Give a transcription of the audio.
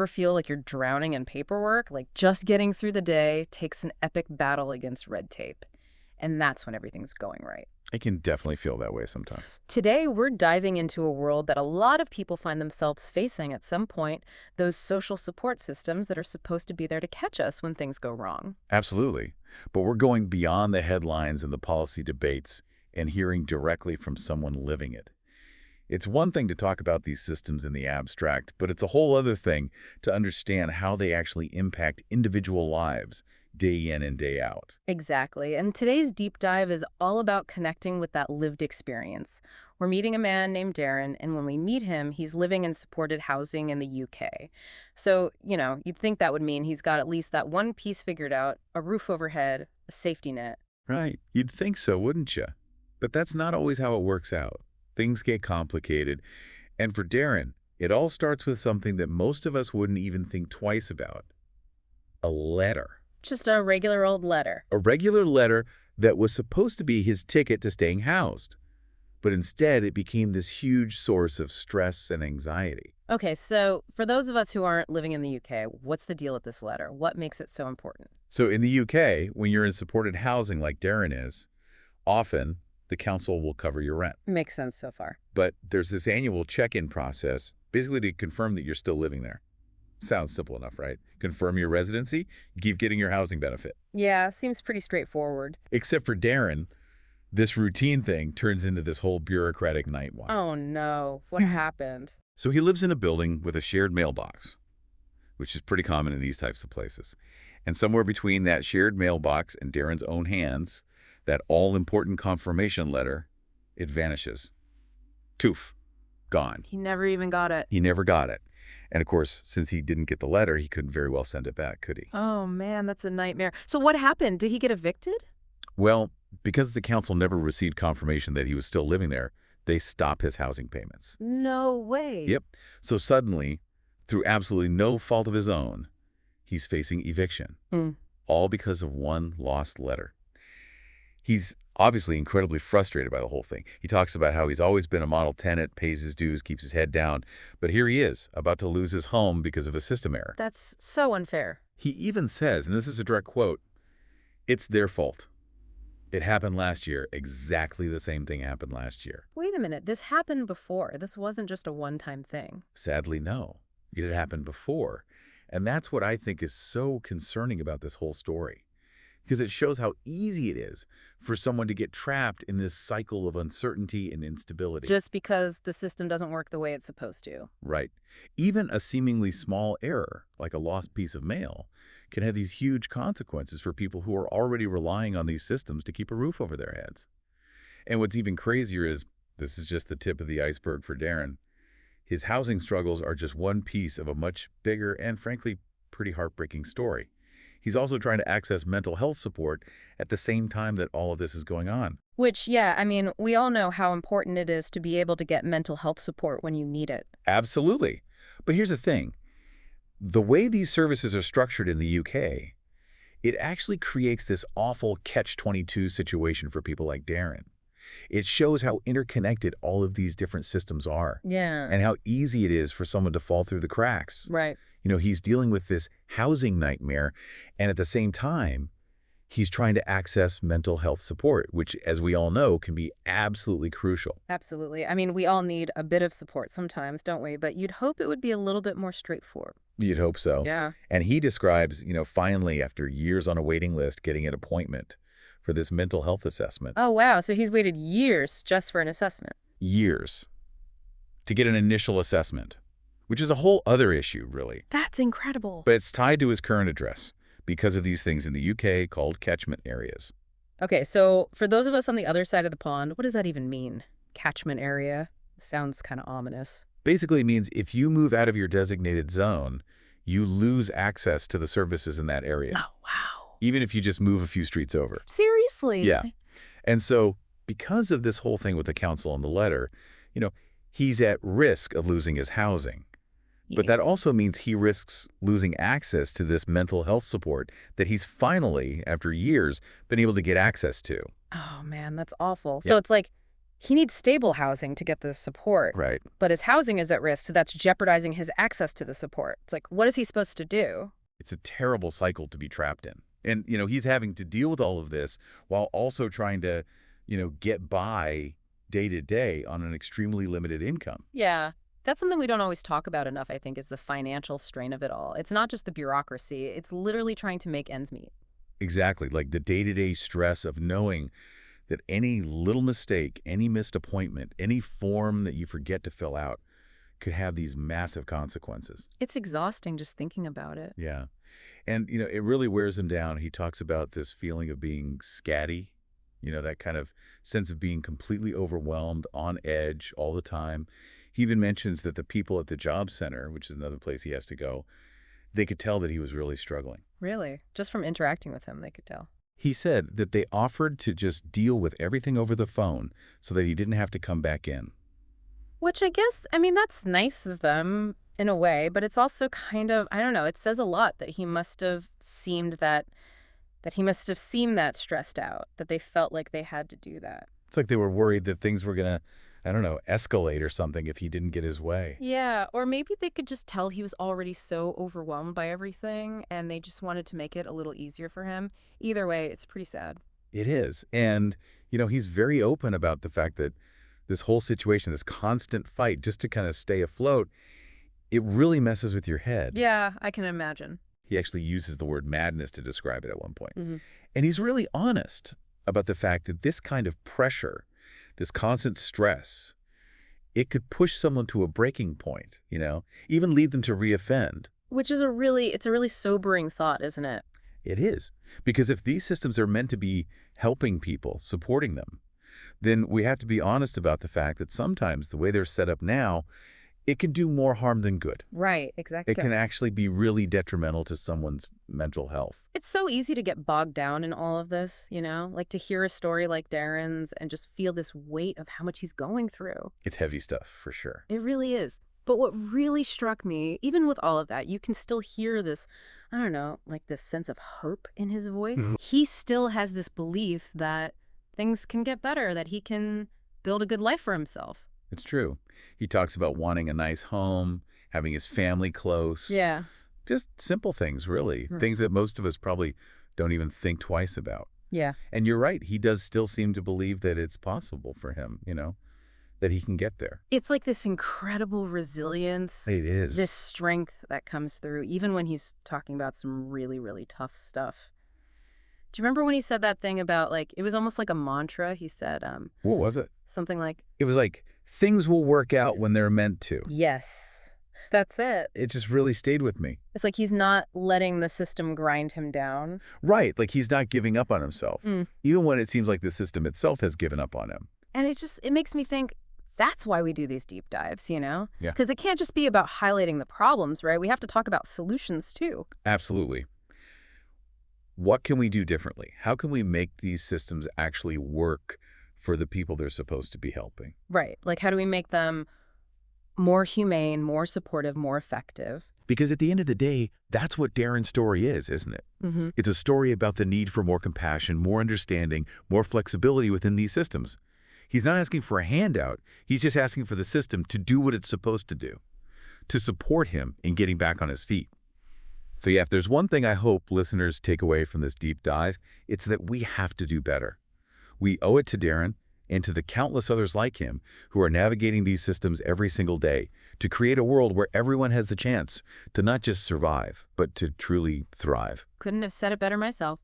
ever feel like you're drowning in paperwork? Like just getting through the day takes an epic battle against red tape. And that's when everything's going right. I can definitely feel that way sometimes. Today, we're diving into a world that a lot of people find themselves facing at some point, those social support systems that are supposed to be there to catch us when things go wrong. Absolutely. But we're going beyond the headlines and the policy debates and hearing directly from someone living it. It's one thing to talk about these systems in the abstract, but it's a whole other thing to understand how they actually impact individual lives day in and day out. Exactly. And today's deep dive is all about connecting with that lived experience. We're meeting a man named Darren, and when we meet him, he's living in supported housing in the UK. So, you'd think that would mean he's got at least that one piece figured out, a roof overhead, a safety net. Right. You'd think so, wouldn't you? But that's not always how it works out. Things get complicated. And for Darren, it all starts with something that most of us wouldn't even think twice about. A letter. Just a regular old letter. A regular letter that was supposed to be his ticket to staying housed. But instead, it became this huge source of stress and anxiety. Okay, so for those of us who aren't living in the UK, what's the deal with this letter? What makes it so important? So in the UK, when you're in supported housing like Darren is, often the council will cover your rent. Makes sense so far. But there's this annual check-in process, basically to confirm that you're still living there. Sounds simple enough, right? Confirm your residency, you keep getting your housing benefit. Yeah, seems pretty straightforward. Except for Darren, this routine thing turns into this whole bureaucratic nightmare. Oh no, what happened? So he lives in a building with a shared mailbox, which is pretty common in these types of places. And somewhere between that shared mailbox and Darren's own hands, that all-important confirmation letter, it vanishes. Toof. Gone. He never even got it. He never got it. And of course, since he didn't get the letter, he couldn't very well send it back, could he? Oh man, that's a nightmare. So what happened? Did he get evicted? Well, because the council never received confirmation that he was still living there, they stop his housing payments. No way. Yep. So suddenly, through absolutely no fault of his own, he's facing eviction. All because of one lost letter. He's obviously incredibly frustrated by the whole thing. He talks about how he's always been a model tenant, pays his dues, keeps his head down. But here he is, about to lose his home because of a system error. That's so unfair. He even says, and this is a direct quote, "It's their fault. It happened last year. Exactly the same thing happened last year." Wait a minute, this happened before. This wasn't just a one-time thing. Sadly, no. It had happened before. And that's what I think is so concerning about this whole story. Because it shows how easy it is for someone to get trapped in this cycle of uncertainty and instability. Just because the system doesn't work the way it's supposed to. Right. Even a seemingly small error, like a lost piece of mail, can have these huge consequences for people who are already relying on these systems to keep a roof over their heads. And what's even crazier is, this is just the tip of the iceberg for Darren. His housing struggles are just one piece of a much bigger and, frankly, pretty heartbreaking story. He's also trying to access mental health support at the same time that all of this is going on. Which, yeah, I mean, we all know how important it is to be able to get mental health support when you need it. Absolutely. But here's the thing. The way these services are structured in the UK, it actually creates this awful catch-22 situation for people like Darren. It shows how interconnected all of these different systems are. Yeah. And how easy it is for someone to fall through the cracks. Right. He's dealing with this housing nightmare, and at the same time, he's trying to access mental health support, which, as we all know, can be absolutely crucial. Absolutely. I mean, we all need a bit of support sometimes, don't we? But you'd hope it would be a little bit more straightforward. You'd hope so. Yeah. And he describes, finally, after years on a waiting list, getting an appointment for this mental health assessment. Oh, wow. So he's waited years just for an assessment. Years. To get an initial assessment, which is a whole other issue, really. That's incredible. But it's tied to his current address because of these things in the UK called catchment areas. Okay, so for those of us on the other side of the pond, what does that even mean? Catchment area? Sounds kind of ominous. Basically it means if you move out of your designated zone, you lose access to the services in that area. Oh, wow. Even if you just move a few streets over. Seriously? Yeah. And so because of this whole thing with the council and the letter, he's at risk of losing his housing. But that also means he risks losing access to this mental health support that he's finally, after years, been able to get access to. Oh, man, that's awful. Yeah. So it's like He needs stable housing to get the support, Right. but his housing is at risk, so that's jeopardizing his access to the support. It's like, what is he supposed to do? It's a terrible cycle to be trapped in. And, he's having to deal with all of this while also trying to, get by day to day on an extremely limited income. Yeah. That's something we don't always talk about enough, I think, is the financial strain of it all. It's not just the bureaucracy. It's literally trying to make ends meet. Exactly. Like the day-to-day stress of knowing that any little mistake, any missed appointment, any form that you forget to fill out could have these massive consequences. It's exhausting just thinking about it. Yeah. And, it really wears him down. He talks about this feeling of being scatty, that kind of sense of being completely overwhelmed, on edge all the time. He even mentions that the people at the job center, which is another place he has to go, they could tell that he was really struggling. Really? Just from interacting with him, they could tell. He said that they offered to just deal with everything over the phone so that he didn't have to come back in. Which I guess, I mean, that's nice of them in a way, but it's also kind of, I don't know, it says a lot that he must have seemed that stressed out, that they felt like they had to do that. It's like they were worried that things were going to, I don't know, escalate or something if he didn't get his way. Yeah, or maybe they could just tell he was already so overwhelmed by everything and they just wanted to make it a little easier for him. Either way, it's pretty sad. It is. And, he's very open about the fact that this whole situation, this constant fight just to kind of stay afloat, it really messes with your head. Yeah, I can imagine. He actually uses the word madness to describe it at one point. Hmm. And he's really honest about the fact that this kind of pressure, this constant stress, it could push someone to a breaking point, even lead them to reoffend. Which is it's a really sobering thought, isn't it? It is. Because if these systems are meant to be helping people, supporting them, then we have to be honest about the fact that sometimes the way they're set up now, it can do more harm than good. Right, exactly. It can actually be really detrimental to someone's mental health. It's so easy to get bogged down in all of this, like to hear a story like Darren's and just feel this weight of how much he's going through. It's heavy stuff, for sure. It really is. But what really struck me, even with all of that, you can still hear this, I don't know, like this sense of hope in his voice. He still has this belief that things can get better, that he can build a good life for himself. It's true. He talks about wanting a nice home, having his family close. Yeah. Just simple things, really. Things that most of us probably don't even think twice about. Yeah. And you're right. He does still seem to believe that it's possible for him, that he can get there. It's like this incredible resilience. It is. This strength that comes through, even when he's talking about some really, really tough stuff. Do you remember when he said that thing about, like, it was almost like a mantra? He said, What was it? something like, It was like, things will work out when they're meant to. yes, that's it. It just really stayed with me. It's like he's not letting the system grind him down. Right. Like he's not giving up on himself, Mm. even when it seems like the system itself has given up on him. And it makes me think that's why we do these deep dives, Yeah. Because it can't just be about highlighting the problems, right? We have to talk about solutions too. Absolutely. What can we do differently? How can we make these systems actually work for the people they're supposed to be helping? Right. Like, how do we make them more humane, more supportive, more effective? Because at the end of the day, that's what Darren's story is, isn't it? Mm-hmm. It's a story about the need for more compassion, more understanding, more flexibility within these systems. He's not asking for a handout. He's just asking for the system to do what it's supposed to do, to support him in getting back on his feet. So yeah, if there's one thing I hope listeners take away from this deep dive, it's that we have to do better. We owe it to Darren and to the countless others like him who are navigating these systems every single day to create a world where everyone has the chance to not just survive, but to truly thrive. Couldn't have said it better myself.